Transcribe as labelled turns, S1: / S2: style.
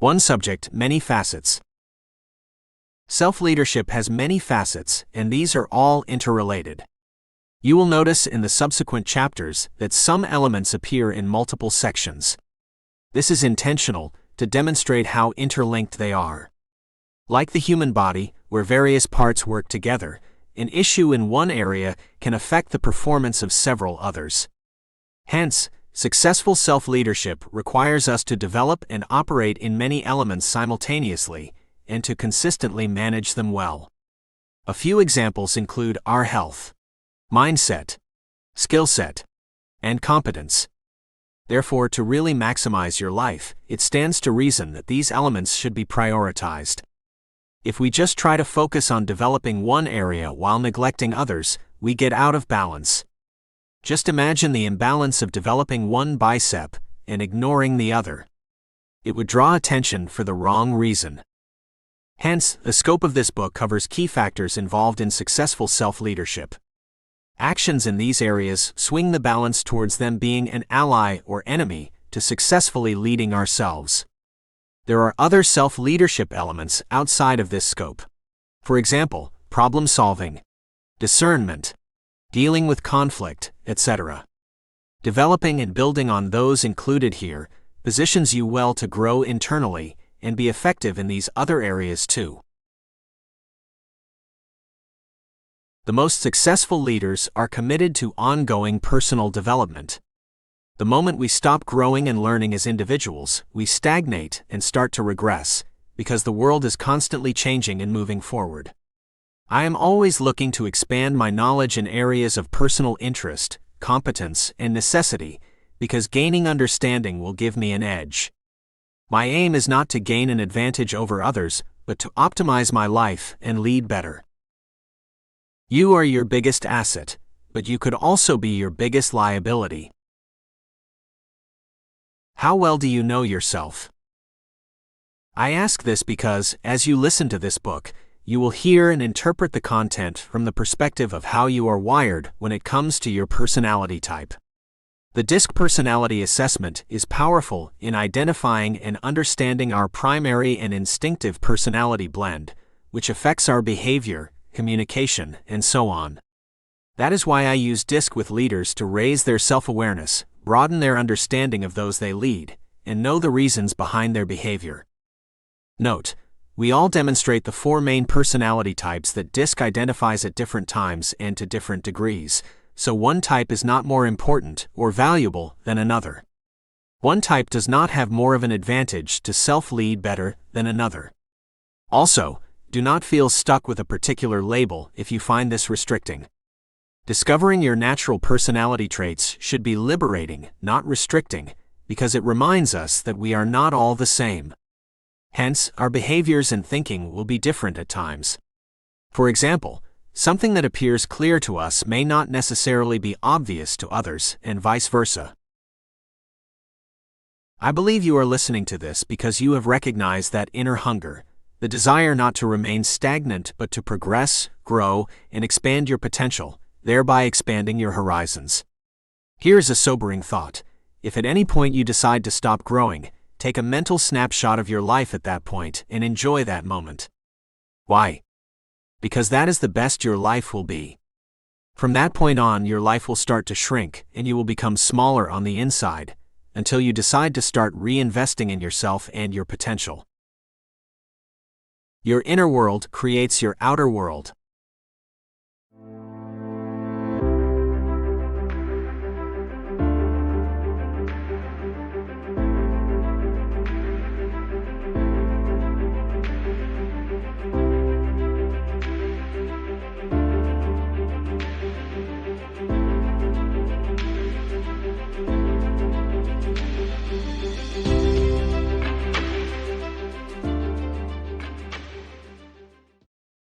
S1: One subject, many facets. Self-leadership has many facets, and these are all interrelated. You will notice in the subsequent chapters that some elements appear in multiple sections. This is intentional to demonstrate how interlinked they are. Like the human body, where various parts work together, an issue in one area can affect the performance of several others. Hence, successful self-leadership requires us to develop and operate in many elements simultaneously, and to consistently manage them well. A few examples include our health, mindset, skill set, and competence. Therefore, to really maximize your life, it stands to reason that these elements should be prioritized. If we just try to focus on developing one area while neglecting others, we get out of balance. Just imagine the imbalance of developing one bicep and ignoring the other. It would draw attention for the wrong reason. Hence, the scope of this book covers key factors involved in successful self-leadership. Actions in these areas swing the balance towards them being an ally or enemy to successfully leading ourselves. There are other self-leadership elements outside of this scope. For example, problem-solving, discernment, dealing with conflict, etc. Developing and building on those included here positions you well to grow internally and be effective in these other areas too. The most successful leaders are committed to ongoing personal development. The moment we stop growing and learning as individuals, we stagnate and start to regress, because the world is constantly changing and moving forward. I am always looking to expand my knowledge in areas of personal interest, competence, and necessity, because gaining understanding will give me an edge. My aim is not to gain an advantage over others, but to optimize my life and lead better. You are your biggest asset, but you could also be your biggest liability. How well do you know yourself? I ask this because, as you listen to this book, you will hear and interpret the content from the perspective of how you are wired when it comes to your personality type. The DISC personality assessment is powerful in identifying and understanding our primary and instinctive personality blend, which affects our behavior, communication, and so on. That is why I use DISC with leaders to raise their self-awareness, broaden their understanding of those they lead, and know the reasons behind their behavior. Note, we all demonstrate the four main personality types that DISC identifies at different times and to different degrees, so one type is not more important or valuable than another. One type does not have more of an advantage to self-lead better than another. Also, do not feel stuck with a particular label if you find this restricting. Discovering your natural personality traits should be liberating, not restricting, because it reminds us that we are not all the same. Hence, our behaviors and thinking will be different at times. For example, something that appears clear to us may not necessarily be obvious to others, and vice versa. I believe you are listening to this because you have recognized that inner hunger, the desire not to remain stagnant but to progress, grow, and expand your potential, thereby expanding your horizons. Here is a sobering thought. If at any point you decide to stop growing, take a mental snapshot of your life at that point and enjoy that moment. Why? Because that is the best your life will be. From that point on, your life will start to shrink and you will become smaller on the inside, until you decide to start reinvesting in yourself and your potential. Your inner world creates your outer world.